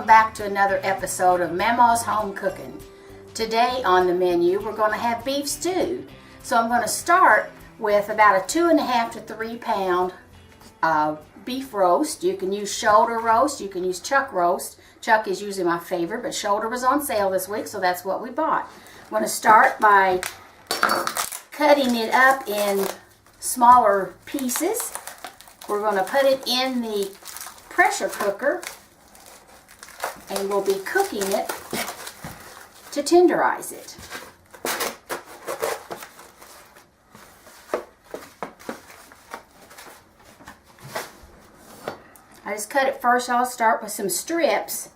welcome back to another episode of Mammaw's Home Cooking. Today on the menu we're going to have beef stew. So I'm going to start with about a 2.5 to 3 pound beef roast. You can use shoulder roast, you can use chuck roast. Chuck is usually my favorite, but shoulder was on sale this week, so that's what we bought. I'm going to start by cutting it up in smaller pieces. We're going to put it in the pressure cooker and we'll be cooking it to tenderize it. I just cut it first. I'll start with some strips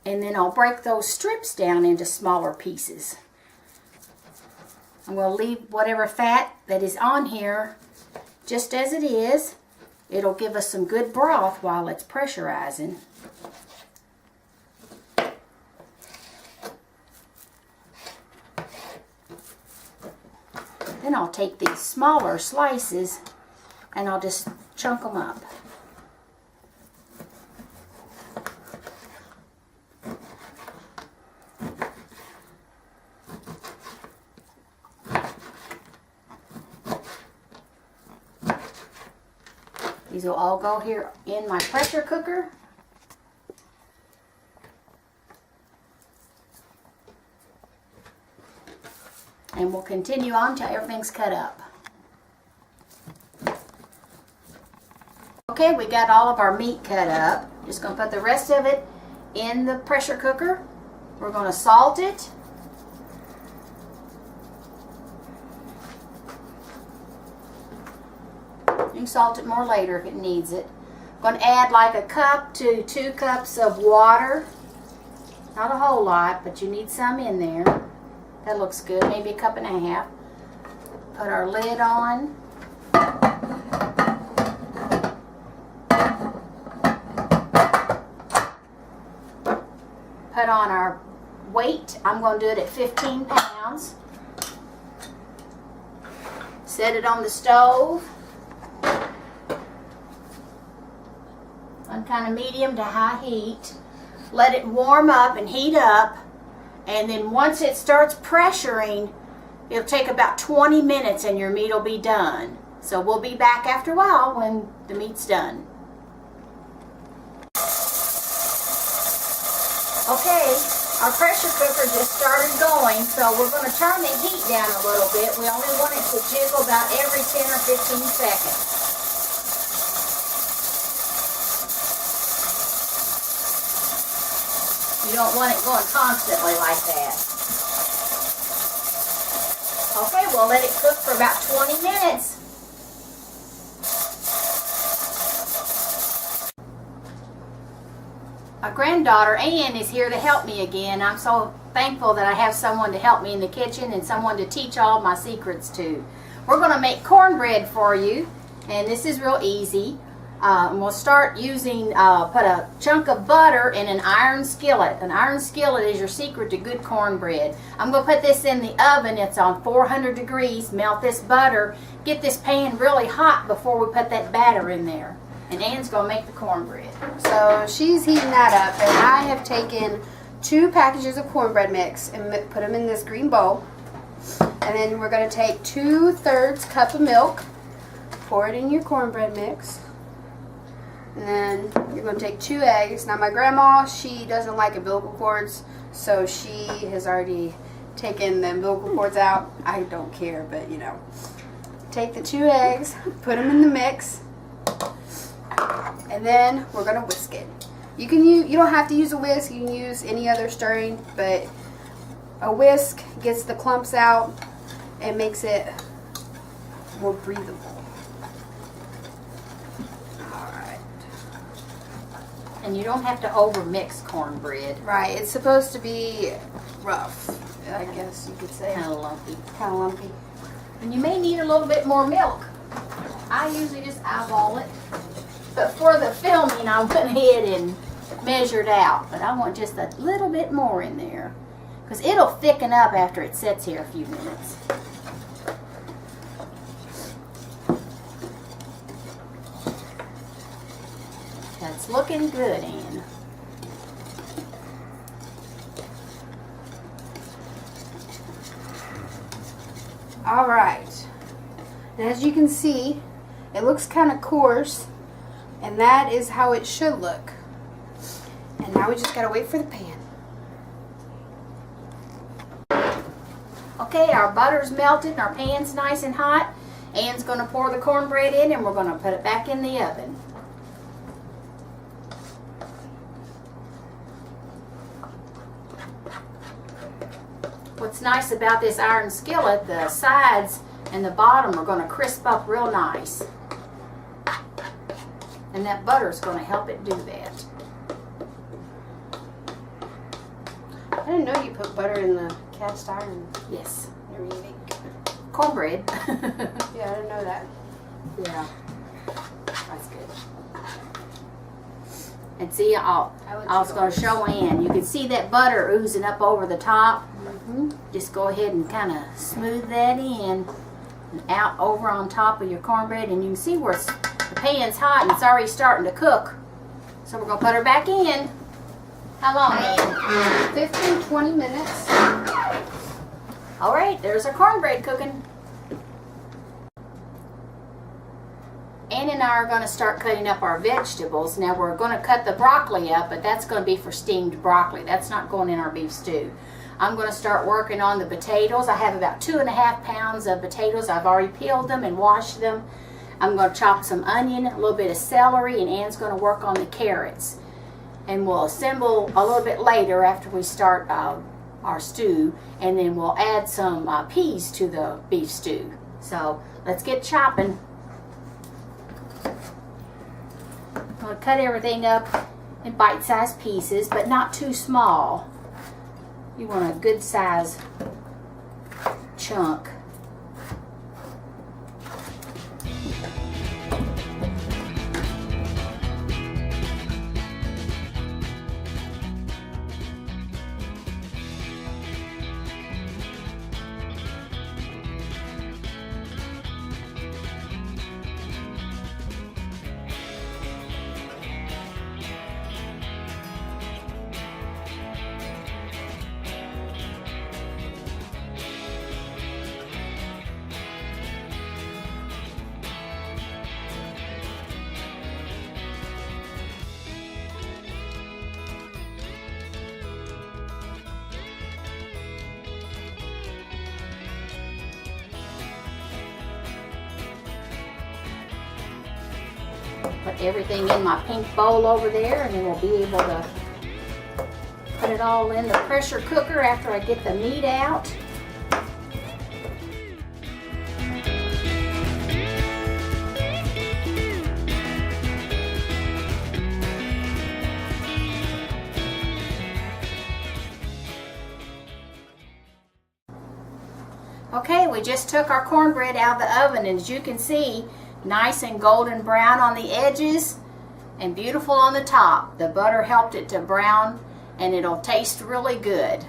and then I'll break those strips down into smaller pieces. I'm going to leave whatever fat that is on here just as it is. It'll give us some good broth while it's pressurizing. Then I'll take these smaller slices and I'll just chunk them up. These will all go here in my pressure cooker. And we'll continue on till everything's cut up. Okay, we got all of our meat cut up. Just going to put the rest of it in the pressure cooker. We're going to salt it. You can salt it more later if it needs it. I'm going to add like a cup to 2 cups of water. Not a whole lot, but you need some in there. That looks good. Maybe a 1.5 cups. Put our lid on. Put on our weight. I'm going to do it at 15 pounds. Set it on the stove. On kind of medium to high heat. Let it warm up and heat up. And then once it starts pressuring, it'll take about 20 minutes and your meat will be done. So we'll be back after a while when the meat's done. Okay, our pressure cooker just started going, so we're going to turn the heat down a little bit. We only want it to jiggle about every 10 or 15 seconds. You don't want it going constantly like that. Okay, we'll let it cook for about 20 minutes. My granddaughter Ann is here to help me again. I'm so thankful that I have someone to help me in the kitchen and someone to teach all my secrets to. We're going to make cornbread for you, and this is real easy. We'll start using, put a chunk of butter in an iron skillet. An iron skillet is your secret to good cornbread. I'm going to put this in the oven. It's on 400 degrees. Melt this butter. Get this pan really hot before we put that batter in there. And Ann's going to make the cornbread. So she's heating that up, and I have taken 2 packages of cornbread mix and put them in this green bowl. And then we're going to take 2/3 cup of milk, pour it in your cornbread mix. And then you're going to take 2 eggs. Now my grandma, she doesn't like umbilical cords, so she has already taken the umbilical cords out. I don't care, but you know. Take the 2 eggs, put them in the mix, and then we're going to whisk it. You don't have to use a whisk, you can use any other stirring, but a whisk gets the clumps out and makes it more breathable. And you don't have to over mix cornbread. Right, it's supposed to be rough, I guess you could say. Kind of lumpy. Kind of lumpy. And you may need a little bit more milk. I usually just eyeball it. But for the filming, I went ahead and measured out. But I want just a little bit more in there. Because it'll thicken up after it sits here a few minutes. That's looking good, Ann. All right. And as you can see, it looks kind of coarse, and that is how it should look. And now we just gotta wait for the pan. Okay, our butter's melted and our pan's nice and hot. Anne's going to pour the cornbread in and we're going to put it back in the oven. What's nice about this iron skillet, the sides and the bottom are going to crisp up real nice. And that butter's going to help it do that. I didn't know you put butter in the cast iron. Yes. You're unique. Cornbread. Yeah, I didn't know that. Yeah. That's good. And see, I was going to show Ann. You can see that butter oozing up over the top. Just go ahead and kind of smooth that in and out over on top of your cornbread. And you can see where the pan's hot and it's already starting to cook. So we're going to put her back in. How long, Ann? 15-20 minutes. All right, there's our cornbread cooking. Ann and I are going to start cutting up our vegetables. Now we're going to cut the broccoli up, but that's going to be for steamed broccoli. That's not going in our beef stew. I'm going to start working on the potatoes. I have about 2.5 pounds of potatoes. I've already peeled them and washed them. I'm going to chop some onion, a little bit of celery, and Ann's going to work on the carrots. And we'll assemble a little bit later after we start our stew, and then we'll add some peas to the beef stew. So let's get chopping. I'm going to cut everything up in bite-sized pieces, but not too small. You want a good size chunk. Put everything in my pink bowl over there, and then we'll be able to put it all in the pressure cooker after I get the meat out. Okay, we just took our cornbread out of the oven, and as you can see, nice and golden brown on the edges and beautiful on the top. The butter helped it to brown, and it'll taste really good.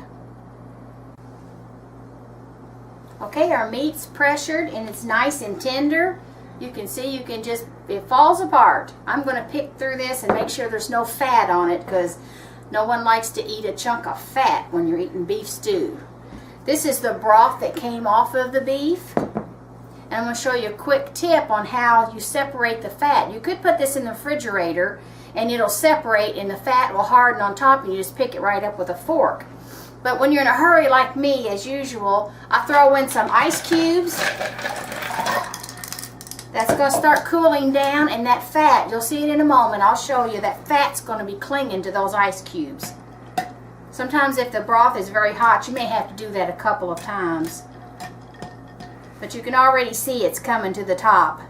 Okay, our meat's pressured and it's nice and tender. You can see it falls apart. I'm going to pick through this and make sure there's no fat on it, because no one likes to eat a chunk of fat when you're eating beef stew. This is the broth that came off of the beef. And I'm going to show you a quick tip on how you separate the fat. You could put this in the refrigerator and it'll separate and the fat will harden on top, and you just pick it right up with a fork. But when you're in a hurry like me, as usual, I throw in some ice cubes. That's going to start cooling down, and that fat, you'll see it in a moment, I'll show you, that fat's going to be clinging to those ice cubes. Sometimes if the broth is very hot, you may have to do that a couple of times. But you can already see it's coming to the top.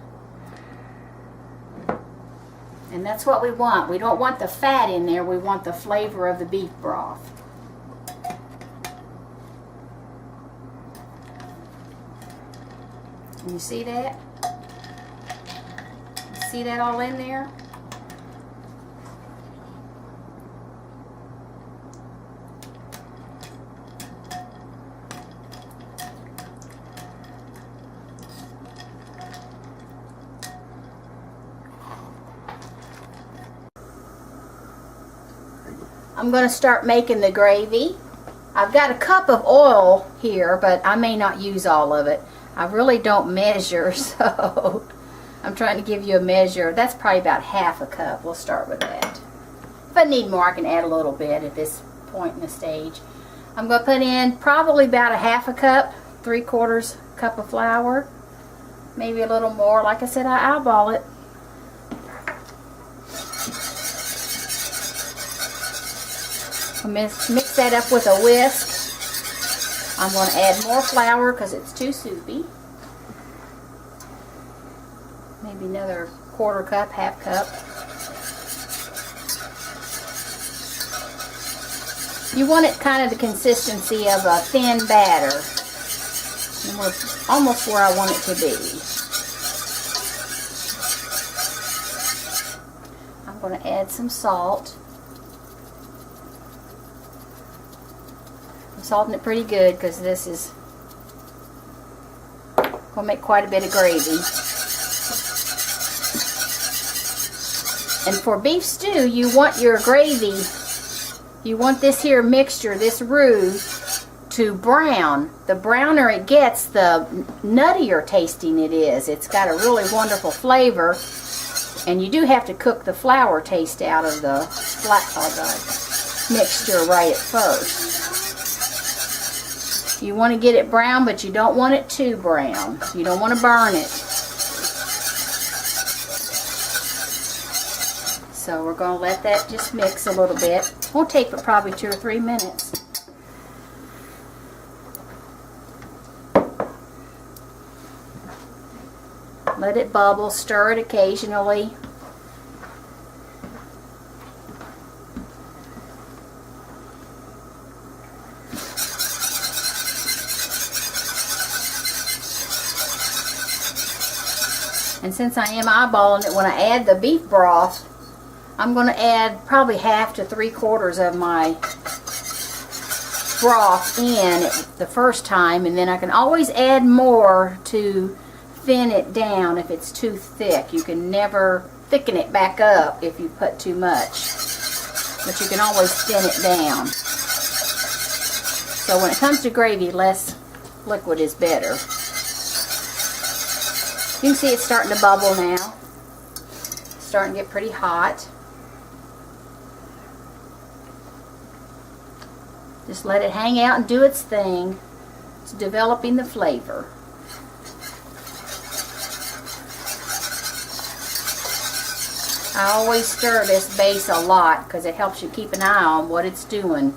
And that's what we want. We don't want the fat in there. We want the flavor of the beef broth. Can you see that? See that all in there? I'm going to start making the gravy. I've got a cup of oil here, but I may not use all of it. I really don't measure, so I'm trying to give you a measure. That's probably about half a cup. We'll start with that. If I need more, I can add a little bit at this point in the stage. I'm going to put in probably about a half a cup, 3/4 cup of flour. Maybe a little more. Like I said, I eyeball it. I'll mix that up with a whisk. I'm going to add more flour because it's too soupy. Maybe another 1/4 cup, half cup. You want it kind of the consistency of a thin batter. And we're almost where I want it to be. I'm going to add some salt. I'm salting it pretty good because this is going to make quite a bit of gravy. And for beef stew, you want your gravy, you want this here mixture, this roux, to brown. The browner it gets, the nuttier tasting it is. It's got a really wonderful flavor, and you do have to cook the flour taste out of the mixture right at first. You want to get it brown, but you don't want it too brown. You don't want to burn it. So we're going to let that just mix a little bit. Won't take but probably 2 or 3 minutes. Let it bubble, stir it occasionally. And since I am eyeballing it, when I add the beef broth, I'm going to add probably half to 3/4 of my broth in the first time, and then I can always add more to thin it down if it's too thick. You can never thicken it back up if you put too much, but you can always thin it down. So when it comes to gravy, less liquid is better. You can see it's starting to bubble now. It's starting to get pretty hot. Just let it hang out and do its thing. It's developing the flavor. I always stir this base a lot because it helps you keep an eye on what it's doing,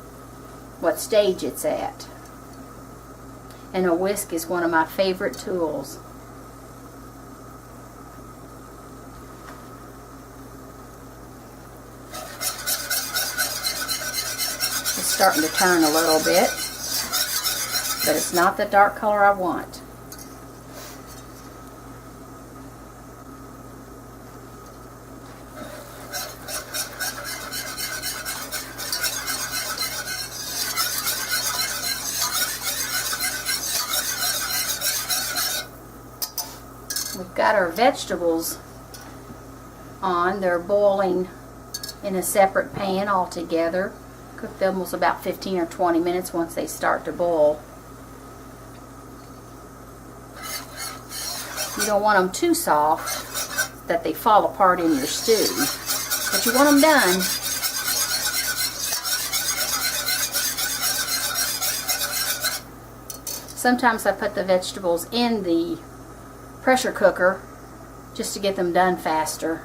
what stage it's at. And a whisk is one of my favorite tools. It's starting to turn a little bit, but it's not the dark color I want. We've got our vegetables on. They're boiling in a separate pan altogether. Cook them almost about 15 or 20 minutes once they start to boil. You don't want them too soft that they fall apart in your stew, but you want them done. Sometimes I put the vegetables in the pressure cooker just to get them done faster.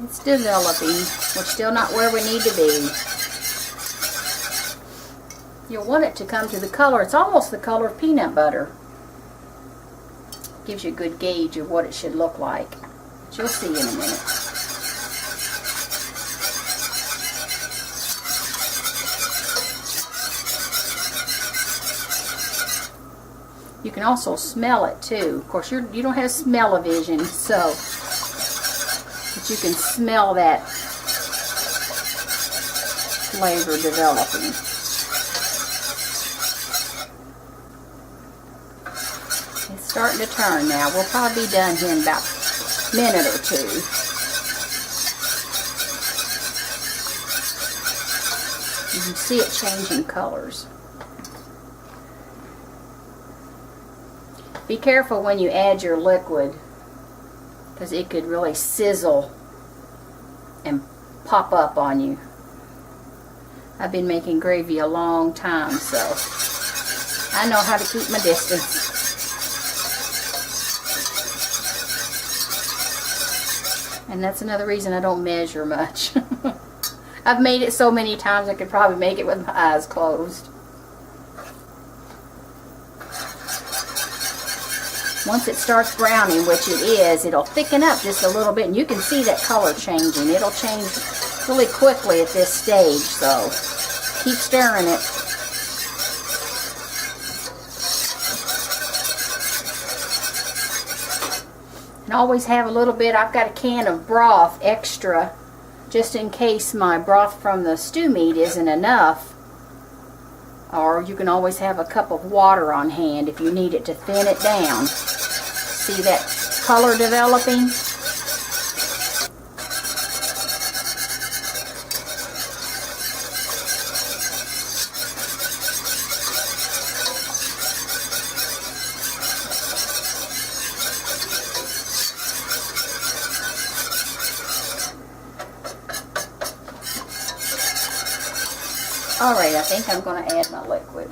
It's developing. We're still not where we need to be. You'll want it to come to the color. It's almost the color of peanut butter. Gives you a good gauge of what it should look like. But you'll see in a minute. You can also smell it too. Of course, you don't have smell-o-vision, so but you can smell that flavor developing. It's starting to turn now. We'll probably be done here in about a minute or two. You can see it changing colors. Be careful when you add your liquid, because it could really sizzle and pop up on you. I've been making gravy a long time, so I know how to keep my distance. And that's another reason I don't measure much. I've made it so many times I could probably make it with my eyes closed. Once it starts browning, which it is, it'll thicken up just a little bit, and you can see that color changing. It'll change really quickly at this stage, so keep stirring it. And always have a little bit. I've got a can of broth extra, just in case my broth from the stew meat isn't enough. Or you can always have a cup of water on hand if you need it to thin it down. See that color developing? Alright, I think I'm going to add my liquid.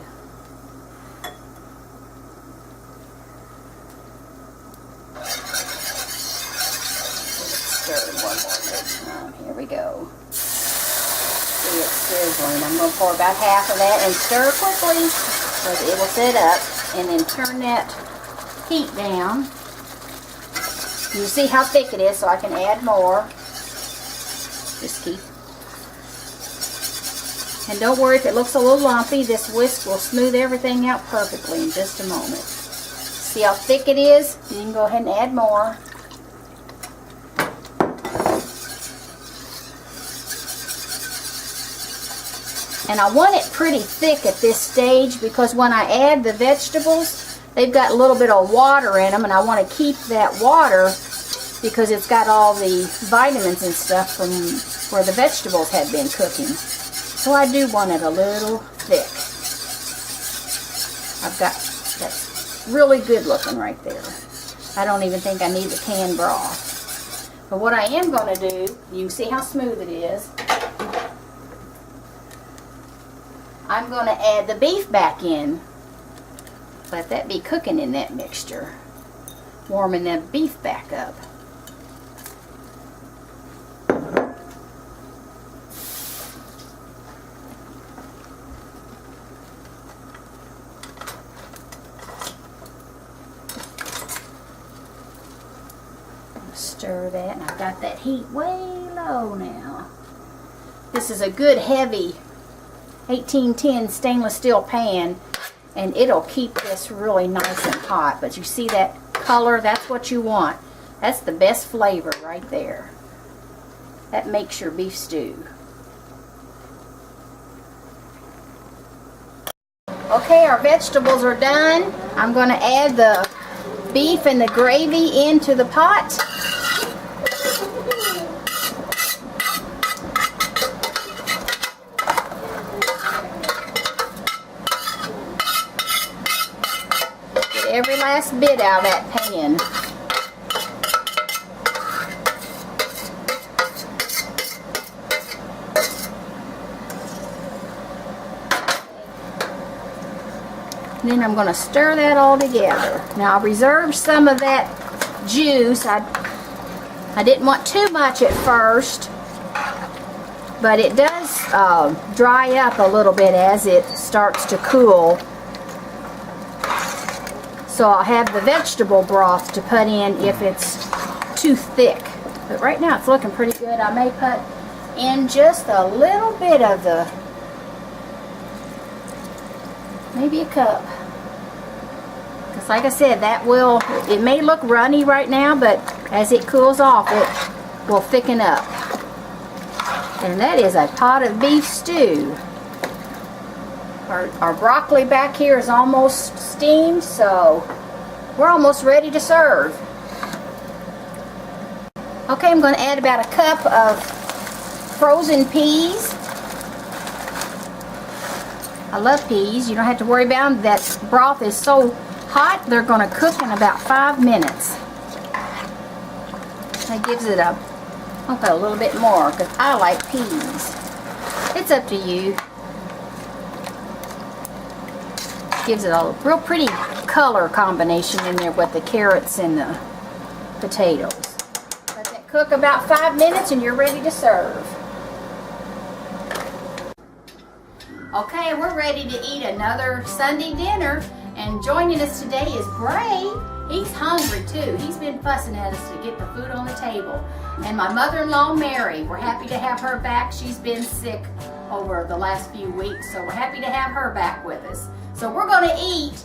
Stir it one more time. Here we go. See, it's sizzling. I'm going to pour about half of that and stir quickly so that it will sit up, and then turn that heat down. You see how thick it is, so I can add more. Just keep. And don't worry if it looks a little lumpy, this whisk will smooth everything out perfectly in just a moment. See how thick it is? You can go ahead and add more. And I want it pretty thick at this stage, because when I add the vegetables, they've got a little bit of water in them, and I want to keep that water because it's got all the vitamins and stuff from where the vegetables had been cooking. So I do want it a little thick. That's really good looking right there. I don't even think I need the canned broth. But what I am going to do, you can see how smooth it is. I'm going to add the beef back in. Let that be cooking in that mixture. Warming that beef back up. Stir that, and I've got that heat way low now. This is a good heavy 1810 stainless steel pan, and it'll keep this really nice and hot. But you see that color? That's what you want. That's the best flavor right there. That makes your beef stew. Okay, our vegetables are done. I'm going to add the beef and the gravy into the pot. Every last bit out of that pan. And then I'm going to stir that all together. Now I reserved some of that juice. I didn't want too much at first, but it does dry up a little bit as it starts to cool. So I'll have the vegetable broth to put in if it's too thick. But right now it's looking pretty good. I may put in just a little bit of the, maybe a cup. Because like I said, that will, it may look runny right now, but as it cools off, it will thicken up. And that is a pot of beef stew. Our broccoli back here is almost steamed, so we're almost ready to serve. Okay, I'm going to add about a cup of frozen peas. I love peas. You don't have to worry about them. That broth is so hot, they're going to cook in about 5 minutes. That gives it a, I'll put a little bit more because I like peas. It's up to you. Gives it a real pretty color combination in there with the carrots and the potatoes. Let that cook about 5 minutes and you're ready to serve. Okay, we're ready to eat another Sunday dinner, and joining us today is Bray. He's hungry too. He's been fussing at us to get the food on the table. And my mother-in-law, Mary, we're happy to have her back. She's been sick over the last few weeks, so we're happy to have her back with us. So we're going to eat